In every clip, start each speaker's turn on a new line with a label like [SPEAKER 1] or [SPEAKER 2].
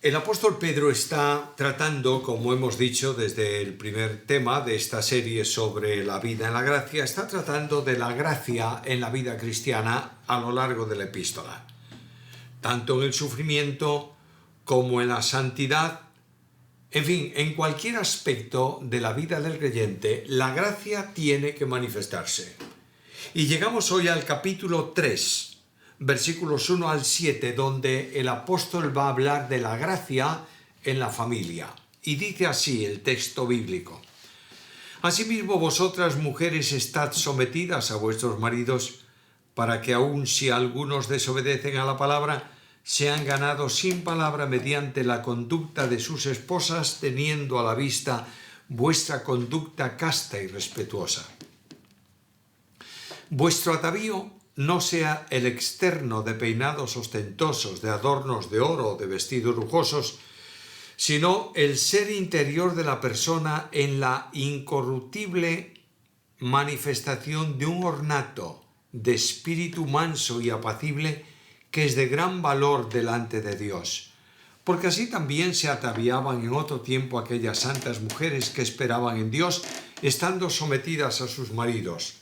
[SPEAKER 1] El apóstol Pedro está tratando, como hemos dicho desde el primer tema de esta serie sobre la vida en la gracia, está tratando de la gracia en la vida cristiana a lo largo de la epístola. Tanto en el sufrimiento como en la santidad, en fin, en cualquier aspecto de la vida del creyente, la gracia tiene que manifestarse. Y llegamos hoy al capítulo 3. Versículos 1 al 7, donde el apóstol va a hablar de la gracia en la familia. Y dice así el texto bíblico: Asimismo vosotras, mujeres, estad sometidas a vuestros maridos, para que aun si algunos desobedecen a la palabra, sean ganados sin palabra mediante la conducta de sus esposas, teniendo a la vista vuestra conducta casta y respetuosa. Vuestro atavío no sea el externo de peinados ostentosos, de adornos de oro, de vestidos lujosos, sino el ser interior de la persona en la incorruptible manifestación de un ornato de espíritu manso y apacible que es de gran valor delante de Dios. Porque así también se ataviaban en otro tiempo aquellas santas mujeres que esperaban en Dios, estando sometidas a sus maridos.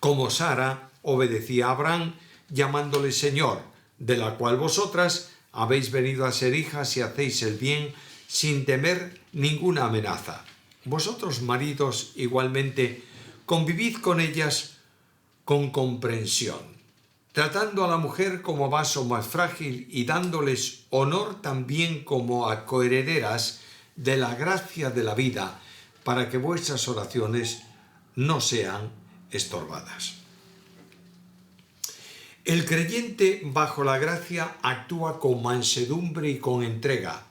[SPEAKER 1] Como Sara obedecía a Abraham, llamándole Señor, de la cual vosotras habéis venido a ser hijas y hacéis el bien sin temer ninguna amenaza. Vosotros, maridos, igualmente, convivid con ellas con comprensión, tratando a la mujer como vaso más frágil y dándoles honor también como a coherederas de la gracia de la vida, para que vuestras oraciones no sean estorbadas. El creyente bajo la gracia actúa con mansedumbre y con entrega,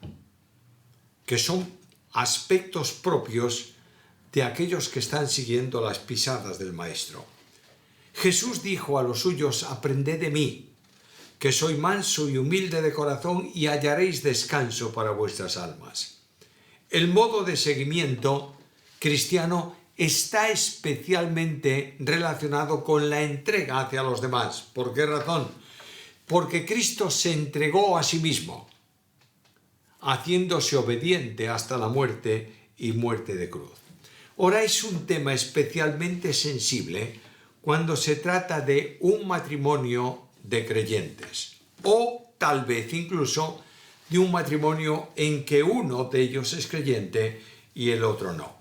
[SPEAKER 1] que son aspectos propios de aquellos que están siguiendo las pisadas del Maestro. Jesús dijo a los suyos: aprended de mí, que soy manso y humilde de corazón, y hallaréis descanso para vuestras almas. El modo de seguimiento cristiano está especialmente relacionado con la entrega hacia los demás. ¿Por qué razón? Porque Cristo se entregó a sí mismo, haciéndose obediente hasta la muerte y muerte de cruz. Ahora es un tema especialmente sensible cuando se trata de un matrimonio de creyentes, o tal vez incluso de un matrimonio en que uno de ellos es creyente y el otro no.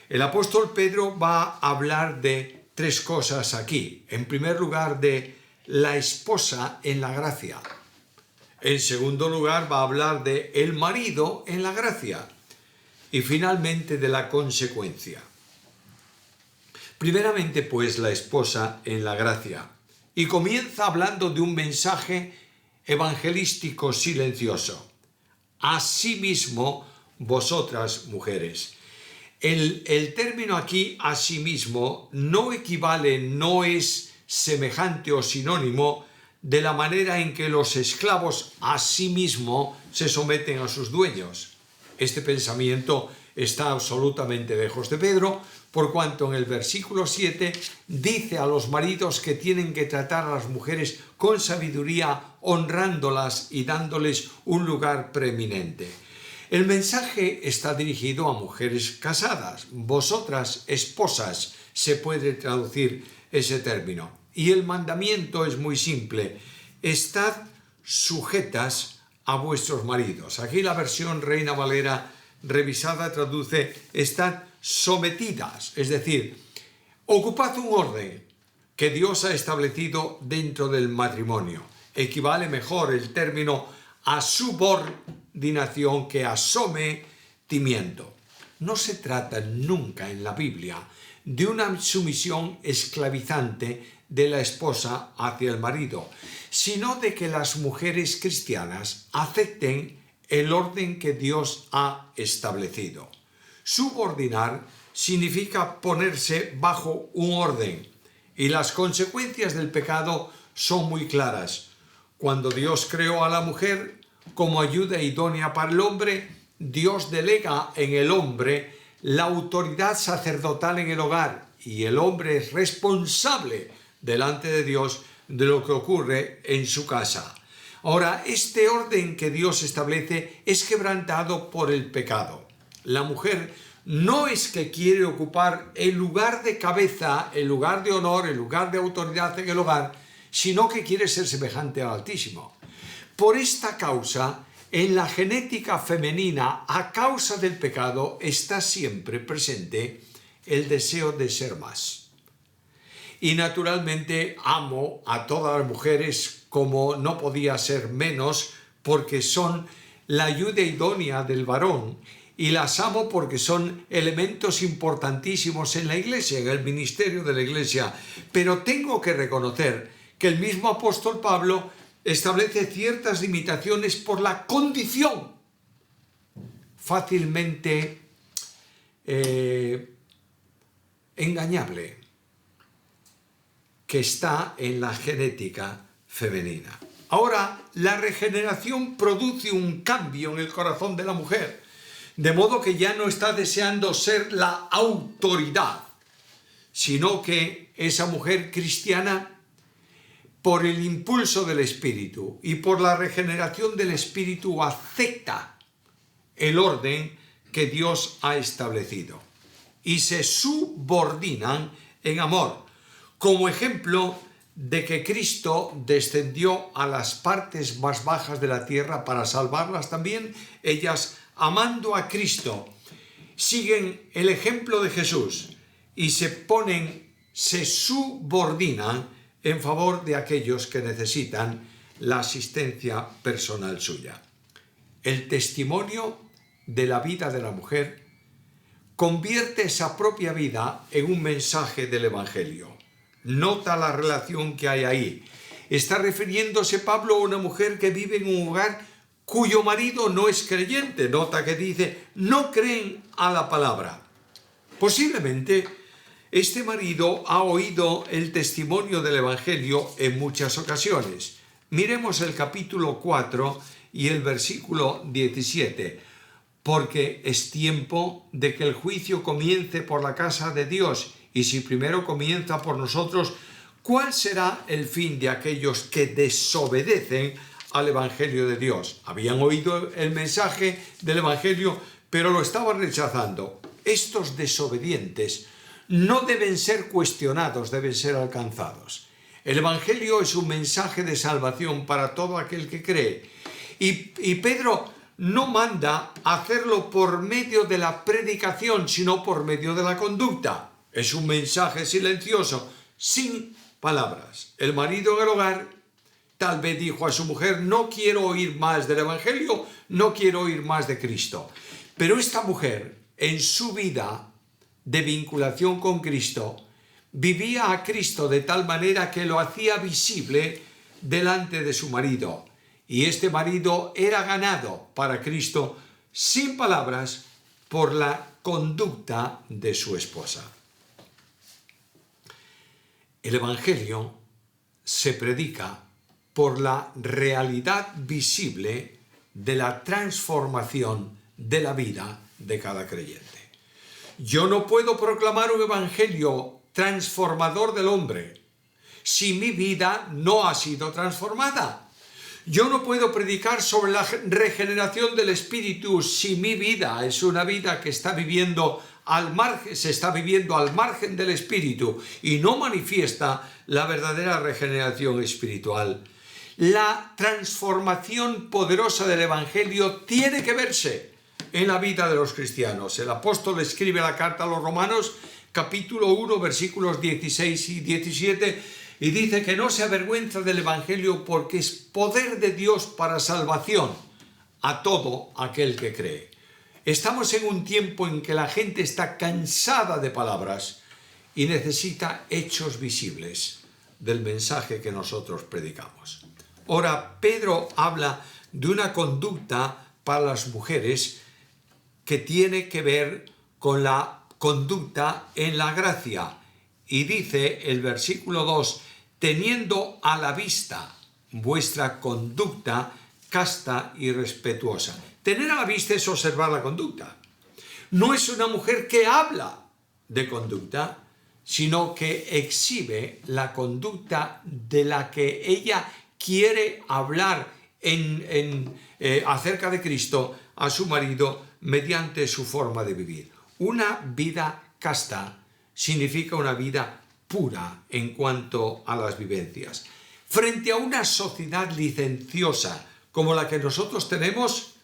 [SPEAKER 1] El apóstol Pedro va a hablar de tres cosas aquí. En primer lugar, de la esposa en la gracia. En segundo lugar, va a hablar de el marido en la gracia. Y finalmente, de la consecuencia. Primeramente, pues, la esposa en la gracia. Y comienza hablando de un mensaje evangelístico silencioso. Asimismo, vosotras, mujeres. El término aquí, asimismo, no equivale, no es semejante o sinónimo de la manera en que los esclavos asimismo se someten a sus dueños. Este pensamiento está absolutamente lejos de Pedro, por cuanto en el versículo 7 dice a los maridos que tienen que tratar a las mujeres con sabiduría, honrándolas y dándoles un lugar preeminente. El mensaje está dirigido a mujeres casadas. Vosotras, esposas, se puede traducir ese término. Y el mandamiento es muy simple: estad sujetas a vuestros maridos. Aquí la versión Reina Valera revisada traduce: estad sometidas, es decir, ocupad un orden que Dios ha establecido dentro del matrimonio. Equivale mejor el término a subordinación que a sometimiento. No se trata nunca en la Biblia de una sumisión esclavizante de la esposa hacia el marido, sino de que las mujeres cristianas acepten el orden que Dios ha establecido. Subordinar significa ponerse bajo un orden, y las consecuencias del pecado son muy claras. Cuando Dios creó a la mujer como ayuda idónea para el hombre, Dios delega en el hombre la autoridad sacerdotal en el hogar, y el hombre es responsable delante de Dios de lo que ocurre en su casa. Ahora, este orden que Dios establece es quebrantado por el pecado. La mujer no es que quiere ocupar el lugar de cabeza, el lugar de honor, el lugar de autoridad en el hogar, sino que quiere ser semejante al Altísimo. Por esta causa, en la genética femenina, a causa del pecado, está siempre presente el deseo de ser más. Y naturalmente amo a todas las mujeres como no podía ser menos, porque son la ayuda idónea del varón, y las amo porque son elementos importantísimos en la iglesia, en el ministerio de la iglesia. Pero tengo que reconocer que el mismo apóstol Pablo establece ciertas limitaciones por la condición fácilmente engañable que está en la genética femenina. Ahora, la regeneración produce un cambio en el corazón de la mujer, de modo que ya no está deseando ser la autoridad, sino que esa mujer cristiana, por el impulso del Espíritu y por la regeneración del Espíritu, acepta el orden que Dios ha establecido y se subordinan en amor, como ejemplo de que Cristo descendió a las partes más bajas de la tierra para salvarlas también. Ellas, amando a Cristo, siguen el ejemplo de Jesús y se subordinan en favor de aquellos que necesitan la asistencia personal suya. El testimonio de la vida de la mujer convierte esa propia vida en un mensaje del Evangelio. Nota la relación que hay ahí. Está refiriéndose Pablo a una mujer que vive en un hogar cuyo marido no es creyente. Nota que dice, no creen a la palabra. Posiblemente este marido ha oído el testimonio del Evangelio en muchas ocasiones. Miremos el capítulo 4 y el versículo 17. Porque es tiempo de que el juicio comience por la casa de Dios, y si primero comienza por nosotros, ¿cuál será el fin de aquellos que desobedecen al Evangelio de Dios? Habían oído el mensaje del Evangelio, pero lo estaban rechazando. Estos desobedientes no deben ser cuestionados, deben ser alcanzados. El Evangelio es un mensaje de salvación para todo aquel que cree. Y Pedro no manda hacerlo por medio de la predicación, sino por medio de la conducta. Es un mensaje silencioso, sin palabras. El marido en el hogar tal vez dijo a su mujer, no quiero oír más del Evangelio, no quiero oír más de Cristo. Pero esta mujer, en su vida de vinculación con Cristo, vivía a Cristo de tal manera que lo hacía visible delante de su marido. Y este marido era ganado para Cristo sin palabras por la conducta de su esposa. El Evangelio se predica por la realidad visible de la transformación de la vida de cada creyente. Yo no puedo proclamar un Evangelio transformador del hombre si mi vida no ha sido transformada. Yo no puedo predicar sobre la regeneración del Espíritu si mi vida es una vida que está viviendo se está viviendo al margen del Espíritu y no manifiesta la verdadera regeneración espiritual. La transformación poderosa del Evangelio tiene que verse en la vida de los cristianos. El apóstol escribe la carta a los Romanos, capítulo 1, versículos 16 y 17, y dice que no se avergüenza del Evangelio porque es poder de Dios para salvación a todo aquel que cree. Estamos en un tiempo en que la gente está cansada de palabras y necesita hechos visibles del mensaje que nosotros predicamos. Ahora, Pedro habla de una conducta para las mujeres que tiene que ver con la conducta en la gracia. Y dice el versículo 2, teniendo a la vista vuestra conducta casta y respetuosa. Tener a la vista es observar la conducta. No es una mujer que habla de conducta, sino que exhibe la conducta de la que ella quiere hablar acerca de Cristo a su marido mediante su forma de vivir. Una vida casta significa una vida pura en cuanto a las vivencias. Frente a una sociedad licenciosa como la que nosotros tenemos,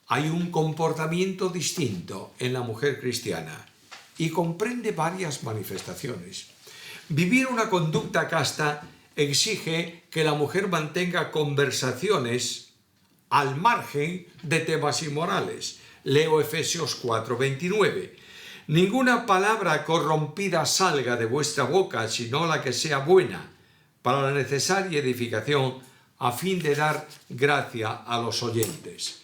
[SPEAKER 1] hay un comportamiento distinto en la mujer cristiana y comprende varias manifestaciones. Vivir una conducta casta exige que la mujer mantenga conversaciones al margen de temas inmorales. Leo Efesios 4:29. Ninguna palabra corrompida salga de vuestra boca, sino la que sea buena, para la necesaria edificación, a fin de dar gracia a los oyentes.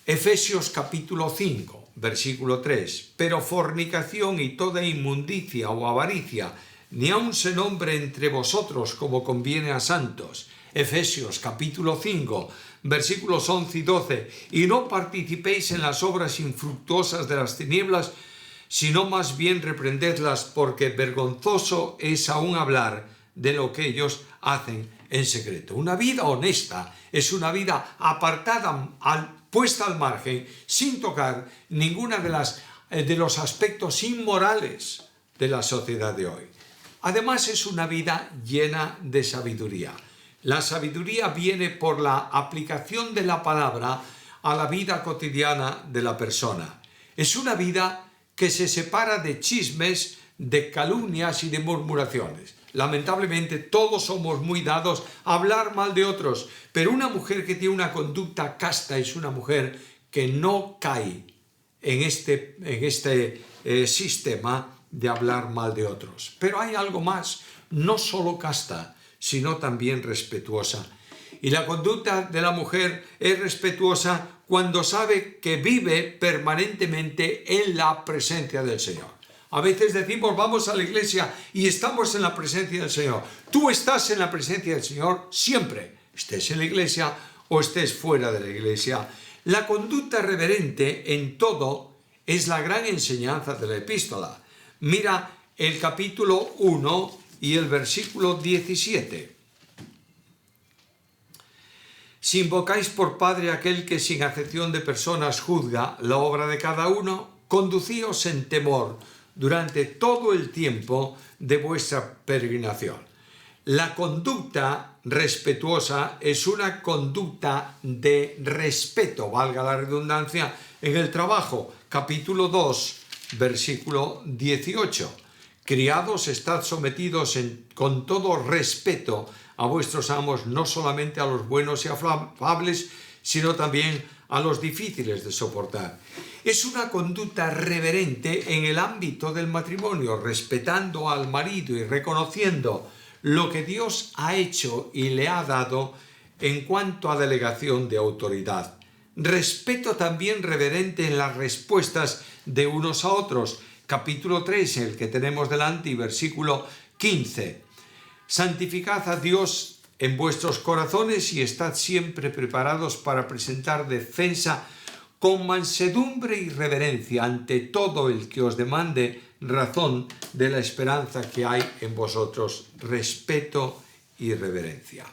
[SPEAKER 1] Efesios capítulo 5, versículo 3. Pero fornicación y toda inmundicia o avaricia, ni aun se nombre entre vosotros como conviene a santos. Efesios capítulo 5, versículos 11 y 12. Y no participéis en las obras infructuosas de las tinieblas, sino más bien reprendedlas, porque vergonzoso es aún hablar de lo que ellos hacen en secreto. Una vida honesta es una vida apartada, puesta al margen, sin tocar ninguna de los aspectos inmorales de la sociedad de hoy. Además, es una vida llena de sabiduría. La sabiduría viene por la aplicación de la palabra a la vida cotidiana de la persona. Es una vida que se separa de chismes, de calumnias y de murmuraciones. Lamentablemente todos somos muy dados a hablar mal de otros, pero una mujer que tiene una conducta casta es una mujer que no cae en este sistema de hablar mal de otros. Pero hay algo más, no solo casta, sino también respetuosa. Y la conducta de la mujer es respetuosa cuando sabe que vive permanentemente en la presencia del Señor. A veces decimos, vamos a la iglesia y estamos en la presencia del Señor. Tú estás en la presencia del Señor siempre, estés en la iglesia o estés fuera de la iglesia. La conducta reverente en todo es la gran enseñanza de la epístola. Mira el capítulo 1 y el versículo 17. Si invocáis por Padre aquel que sin acepción de personas juzga la obra de cada uno, conducíos en temor durante todo el tiempo de vuestra peregrinación. La conducta respetuosa es una conducta de respeto, valga la redundancia, en el trabajo. Capítulo 2, versículo 18. Criados, estad sometidos con todo respeto a vuestros amos, no solamente a los buenos y afables, sino también a los difíciles de soportar. Es una conducta reverente en el ámbito del matrimonio, respetando al marido y reconociendo lo que Dios ha hecho y le ha dado en cuanto a delegación de autoridad. Respeto también reverente en las respuestas de unos a otros. Capítulo 3, el que tenemos delante, y versículo 15. Santificad a Dios en vuestros corazones y estad siempre preparados para presentar defensa con mansedumbre y reverencia ante todo el que os demande razón de la esperanza que hay en vosotros. Respeto y reverencia.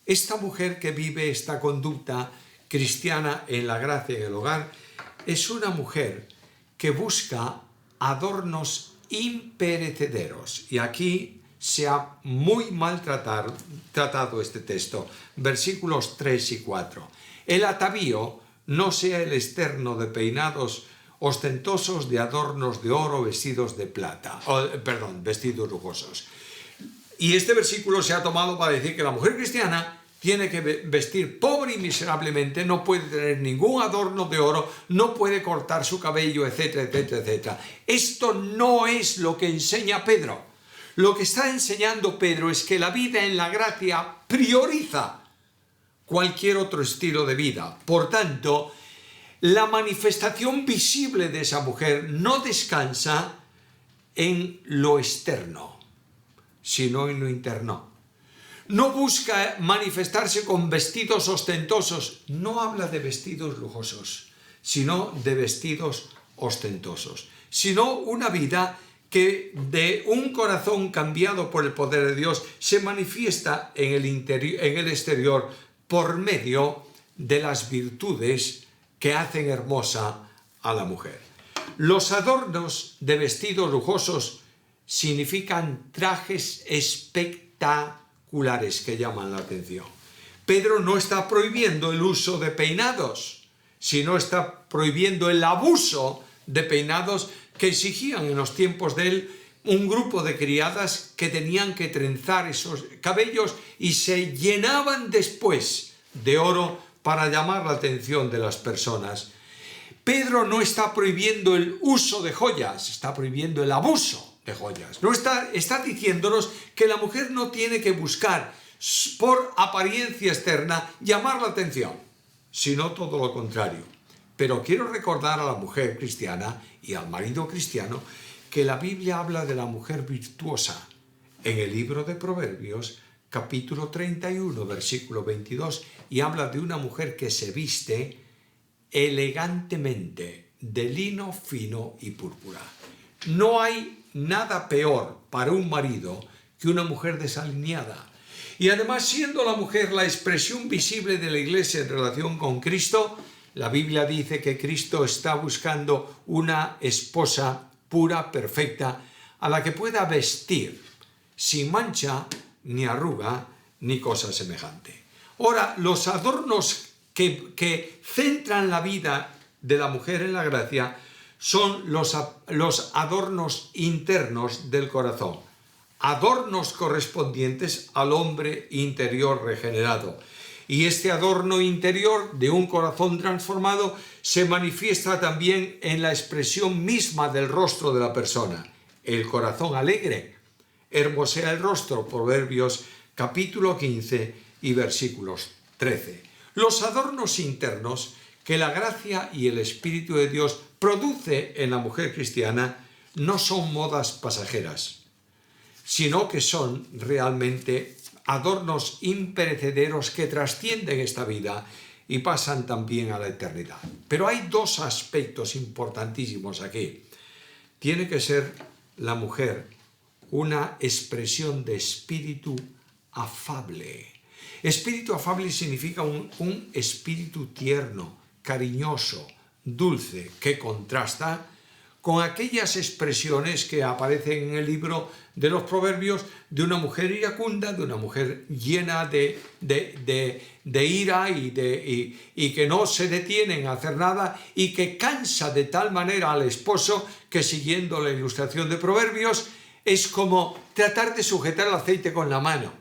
[SPEAKER 1] Esta mujer que vive esta conducta cristiana en la gracia en el hogar es una mujer que busca adornos imperecederos. Y aquí se ha muy mal tratado este texto. Versículos 3 y 4. El atavío no sea el externo de peinados ostentosos, de adornos de oro, vestidos de plata. Vestidos lujosos. Y este versículo se ha tomado para decir que la mujer cristiana tiene que vestir pobre y miserablemente, no puede tener ningún adorno de oro, no puede cortar su cabello, etcétera, etcétera, etcétera. Esto no es lo que enseña Pedro. Lo que está enseñando Pedro es que la vida en la gracia prioriza cualquier otro estilo de vida. Por tanto, la manifestación visible de esa mujer no descansa en lo externo, sino en lo interno. No busca manifestarse con vestidos ostentosos. No habla de vestidos lujosos, sino de vestidos ostentosos. Sino una vida que de un corazón cambiado por el poder de Dios se manifiesta en el exterior por medio de las virtudes que hacen hermosa a la mujer. Los adornos de vestidos lujosos significan trajes espectaculares que llaman la atención. Pedro no está prohibiendo el uso de peinados, sino está prohibiendo el abuso de peinados que exigían en los tiempos de él un grupo de criadas que tenían que trenzar esos cabellos y se llenaban después de oro para llamar la atención de las personas. Pedro no está prohibiendo el uso de joyas, está prohibiendo el abuso de joyas. No está diciéndonos que la mujer no tiene que buscar por apariencia externa llamar la atención, sino todo lo contrario. Pero quiero recordar a la mujer cristiana y al marido cristiano que la Biblia habla de la mujer virtuosa. En el libro de Proverbios, capítulo 31, versículo 22, y habla de una mujer que se viste elegantemente de lino fino y púrpura. No hay nada peor para un marido que una mujer desalineada. Y además, siendo la mujer la expresión visible de la Iglesia en relación con Cristo, la Biblia dice que Cristo está buscando una esposa pura, perfecta, a la que pueda vestir sin mancha, ni arruga, ni cosa semejante. Ahora, los adornos que centran la vida de la mujer en la gracia son los adornos internos del corazón, adornos correspondientes al hombre interior regenerado. Y este adorno interior de un corazón transformado se manifiesta también en la expresión misma del rostro de la persona. El corazón alegre hermosea el rostro, Proverbios capítulo 15 y versículos 13. Los adornos internos que la gracia y el Espíritu de Dios produce en la mujer cristiana no son modas pasajeras, sino que son realmente adornos imperecederos que trascienden esta vida y pasan también a la eternidad. Pero hay dos aspectos importantísimos aquí. Tiene que ser la mujer una expresión de espíritu afable. Espíritu afable significa un espíritu tierno, cariñoso, dulce, que contrasta con aquellas expresiones que aparecen en el libro de los Proverbios de una mujer iracunda, de una mujer llena de ira y que no se detiene en hacer nada y que cansa de tal manera al esposo que, siguiendo la ilustración de Proverbios, es como tratar de sujetar el aceite con la mano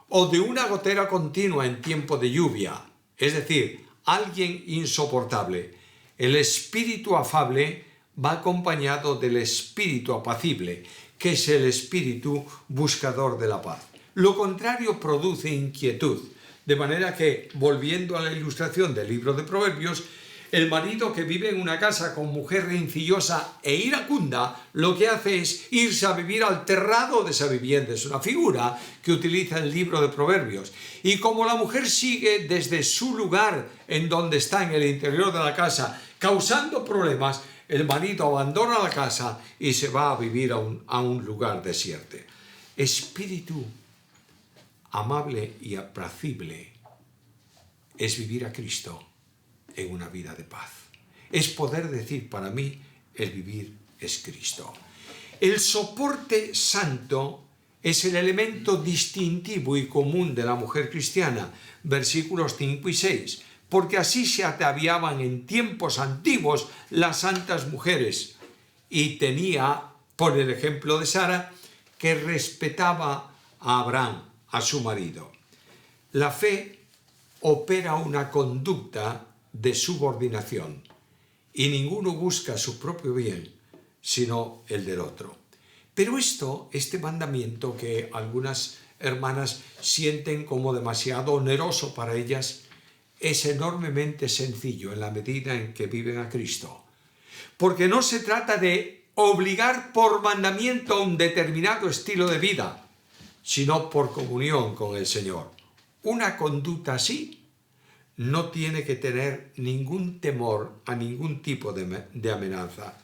[SPEAKER 1] o de una gotera continua en tiempo de lluvia, es decir, alguien insoportable. El espíritu afable va acompañado del espíritu apacible, que es el espíritu buscador de la paz. Lo contrario produce inquietud, de manera que, volviendo a la ilustración del libro de Proverbios, el marido que vive en una casa con mujer rencillosa e iracunda, lo que hace es irse a vivir al terrado de esa vivienda. Es una figura que utiliza el libro de Proverbios. Y como la mujer sigue desde su lugar en donde está en el interior de la casa, causando problemas, el marido abandona la casa y se va a vivir a un lugar desierto. Espíritu amable y apacible es vivir a Cristo en una vida de paz. Es poder decir, para mí, el vivir es Cristo. El soporte santo es el elemento distintivo y común de la mujer cristiana, versículos 5 y 6, porque así se ataviaban en tiempos antiguos las santas mujeres, y tenía, por el ejemplo de Sara, que respetaba a Abraham, a su marido. La fe opera una conducta de subordinación, y ninguno busca su propio bien, sino el del otro. Pero este mandamiento que algunas hermanas sienten como demasiado oneroso para ellas, es enormemente sencillo en la medida en que viven a Cristo. Porque no se trata de obligar por mandamiento a un determinado estilo de vida, sino por comunión con el Señor. Una conducta así no tiene que tener ningún temor a ningún tipo de amenaza.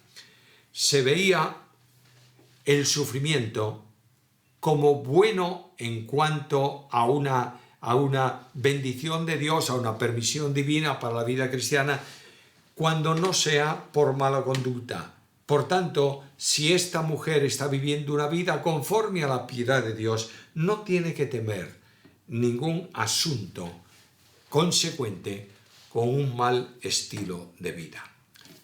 [SPEAKER 1] Se veía el sufrimiento como bueno en cuanto a una a una bendición de Dios, a una permisión divina para la vida cristiana, cuando no sea por mala conducta. Por tanto, si esta mujer está viviendo una vida conforme a la piedad de Dios, no tiene que temer ningún asunto consecuente con un mal estilo de vida.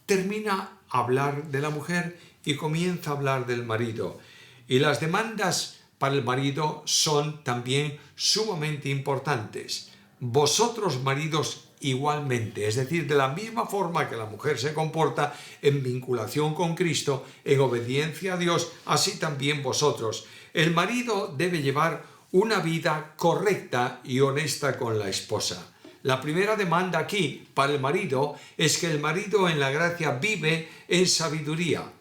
[SPEAKER 1] Termina a hablar de la mujer y comienza a hablar del marido. Y las demandas para el marido son también sumamente importantes. Vosotros, maridos, igualmente, es decir, de la misma forma que la mujer se comporta en vinculación con Cristo, en obediencia a Dios, así también vosotros. El marido debe llevar una vida correcta y honesta con la esposa. La primera demanda aquí para el marido es que el marido en la gracia vive en sabiduría,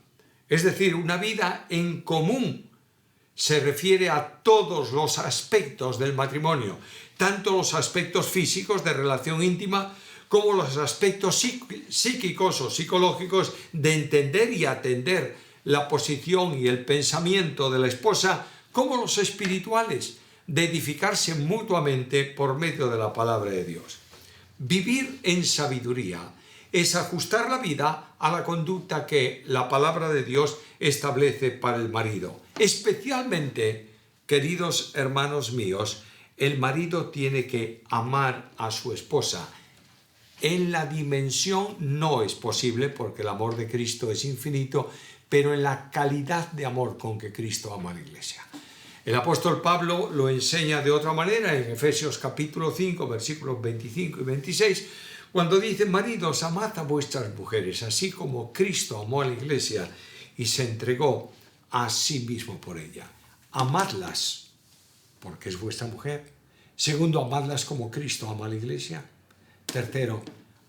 [SPEAKER 1] es decir, una vida en común. Se refiere a todos los aspectos del matrimonio, tanto los aspectos físicos de relación íntima como los aspectos psíquicos o psicológicos de entender y atender la posición y el pensamiento de la esposa, como los espirituales, de edificarse mutuamente por medio de la palabra de Dios. Vivir en sabiduría es ajustar la vida a la conducta que la palabra de Dios establece para el marido. Especialmente, queridos hermanos míos, el marido tiene que amar a su esposa. En la dimensión no es posible porque el amor de Cristo es infinito, pero en la calidad de amor con que Cristo ama a la Iglesia. El apóstol Pablo lo enseña de otra manera en Efesios capítulo 5, versículos 25 y 26, cuando dice: maridos, amad a vuestras mujeres, así como Cristo amó a la Iglesia y se entregó a sí mismo por ella. Amadlas, porque es vuestra mujer. Segundo, amadlas como Cristo ama a la Iglesia. Tercero,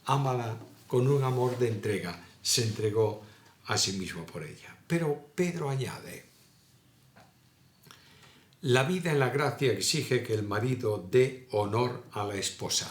[SPEAKER 1] ámala con un amor de entrega. Se entregó a sí mismo por ella. Pero Pedro añade: la vida en la gracia exige que el marido dé honor a la esposa.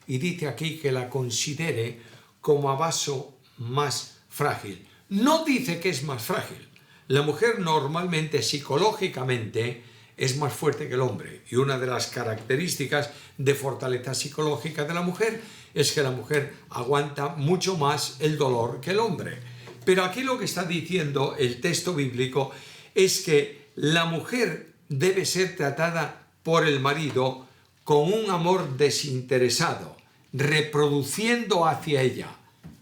[SPEAKER 1] Y dice aquí que la considere como a vaso más frágil. No dice que es más frágil. La mujer normalmente, psicológicamente, es más fuerte que el hombre. Y una de las características de fortaleza psicológica de la mujer es que la mujer aguanta mucho más el dolor que el hombre. Pero aquí lo que está diciendo el texto bíblico es que la mujer debe ser tratada por el marido con un amor desinteresado, reproduciendo hacia ella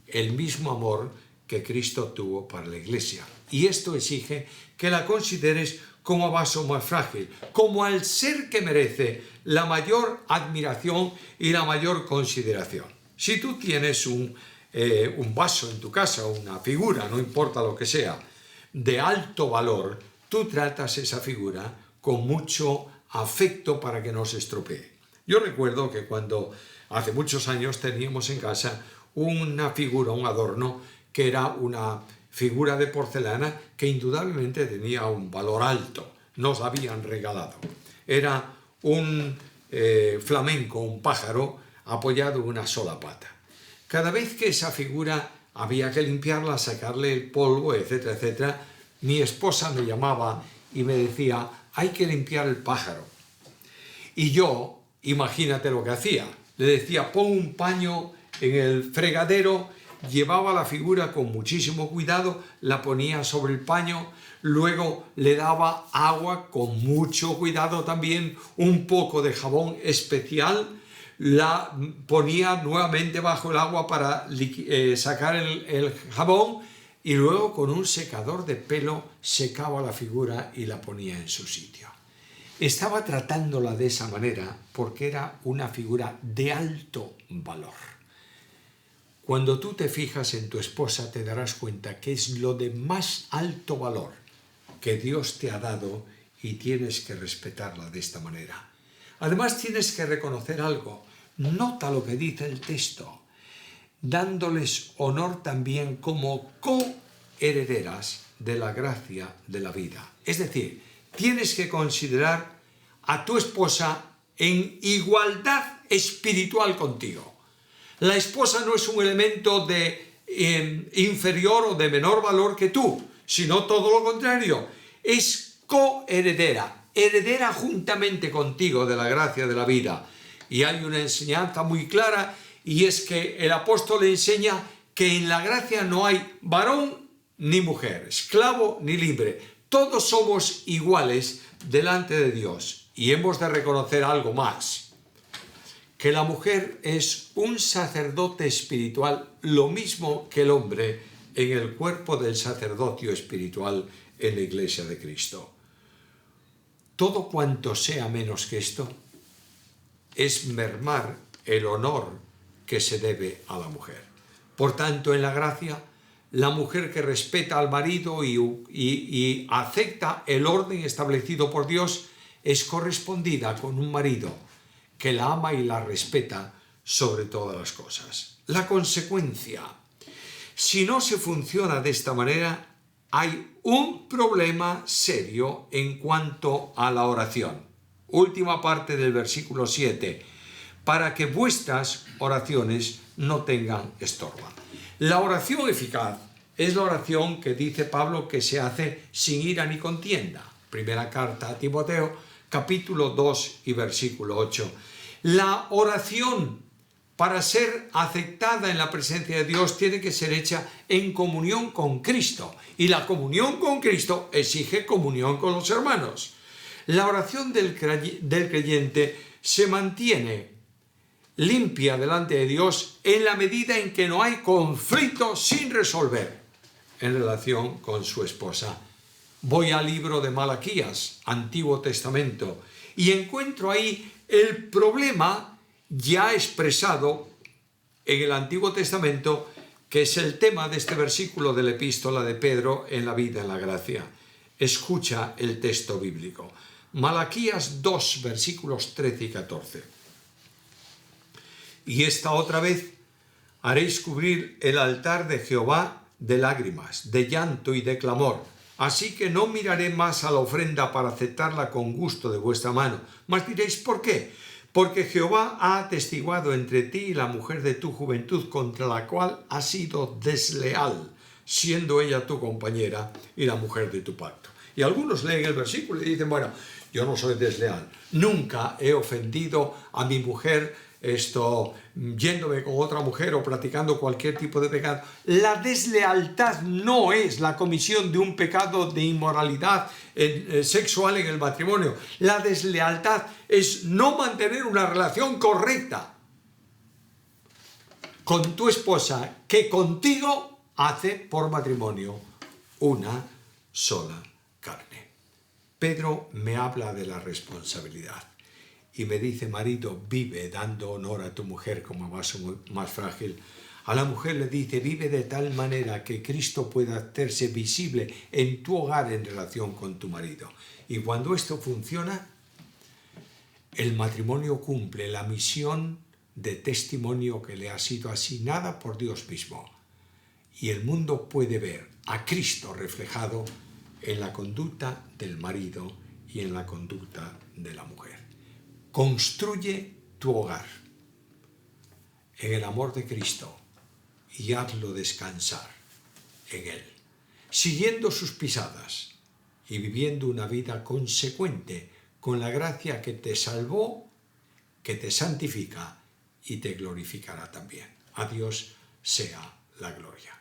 [SPEAKER 1] el mismo amor que Cristo tuvo para la Iglesia. Y esto exige que la consideres como vaso más frágil, como al ser que merece la mayor admiración y la mayor consideración. Si tú tienes un vaso en tu casa, una figura, no importa lo que sea, de alto valor, tú tratas esa figura con mucho afecto para que no se estropee. Yo recuerdo que cuando hace muchos años teníamos en casa una figura, un adorno, que era una figura de porcelana que indudablemente tenía un valor alto. Nos habían regalado. Era un flamenco, un pájaro apoyado en una sola pata. Cada vez que esa figura había que limpiarla, sacarle el polvo, etcétera, etcétera, mi esposa me llamaba y me decía: hay que limpiar el pájaro. Y yo, imagínate lo que hacía. Le decía: pon un paño en el fregadero, llevaba la figura con muchísimo cuidado, la ponía sobre el paño, luego le daba agua con mucho cuidado también, un poco de jabón especial, la ponía nuevamente bajo el agua para sacar el jabón, y luego con un secador de pelo secaba la figura y la ponía en su sitio. Estaba tratándola de esa manera porque era una figura de alto valor. Cuando tú te fijas en tu esposa, te darás cuenta que es lo de más alto valor que Dios te ha dado y tienes que respetarla de esta manera. Además, tienes que reconocer algo. Nota lo que dice el texto: dándoles honor también como coherederas de la gracia de la vida. Es decir, tienes que considerar a tu esposa en igualdad espiritual contigo. La esposa no es un elemento de inferior o de menor valor que tú, sino todo lo contrario. Es coheredera, heredera juntamente contigo de la gracia de la vida. Y hay una enseñanza muy clara, y es que el apóstol enseña que en la gracia no hay varón ni mujer, esclavo ni libre. Todos somos iguales delante de Dios. Y hemos de reconocer algo más, que la mujer es un sacerdote espiritual, lo mismo que el hombre en el cuerpo del sacerdocio espiritual en la Iglesia de Cristo. Todo cuanto sea menos que esto es mermar el honor que se debe a la mujer. Por tanto, en la gracia, la mujer que respeta al marido y acepta el orden establecido por Dios es correspondida con un marido que la ama y la respeta sobre todas las cosas. La consecuencia: si no se funciona de esta manera, hay un problema serio en cuanto a la oración. Última parte del versículo 7. Para que vuestras oraciones no tengan estorbo. La oración eficaz es la oración que dice Pablo que se hace sin ira ni contienda. Primera carta a Timoteo, capítulo 2 y versículo 8. La oración, para ser aceptada en la presencia de Dios, tiene que ser hecha en comunión con Cristo. Y la comunión con Cristo exige comunión con los hermanos. La oración del creyente se mantiene limpia delante de Dios en la medida en que no hay conflicto sin resolver en relación con su esposa. Voy al libro de Malaquías, Antiguo Testamento, y encuentro ahí el problema ya expresado en el Antiguo Testamento, que es el tema de este versículo de la epístola de Pedro en la vida en la gracia. Escucha el texto bíblico. Malaquías 2, versículos 13 y 14. Y esta otra vez haréis cubrir el altar de Jehová de lágrimas, de llanto y de clamor. Así que no miraré más a la ofrenda para aceptarla con gusto de vuestra mano. Mas diréis, ¿por qué? Porque Jehová ha atestiguado entre ti y la mujer de tu juventud, contra la cual has sido desleal, siendo ella tu compañera y la mujer de tu pacto. Y algunos leen el versículo y dicen, bueno, yo no soy desleal, nunca he ofendido a mi mujer yéndome con otra mujer o practicando cualquier tipo de pecado. La deslealtad no es la comisión de un pecado de inmoralidad sexual en el matrimonio. La deslealtad es no mantener una relación correcta con tu esposa, que contigo hace por matrimonio una sola carne. Pedro me habla de la responsabilidad. Y me dice, marido, vive dando honor a tu mujer como vaso más frágil. A la mujer le dice, vive de tal manera que Cristo pueda hacerse visible en tu hogar en relación con tu marido. Y cuando esto funciona, el matrimonio cumple la misión de testimonio que le ha sido asignada por Dios mismo. Y el mundo puede ver a Cristo reflejado en la conducta del marido y en la conducta de la mujer. Construye tu hogar en el amor de Cristo y hazlo descansar en Él, siguiendo sus pisadas y viviendo una vida consecuente con la gracia que te salvó, que te santifica y te glorificará también. A Dios sea la gloria.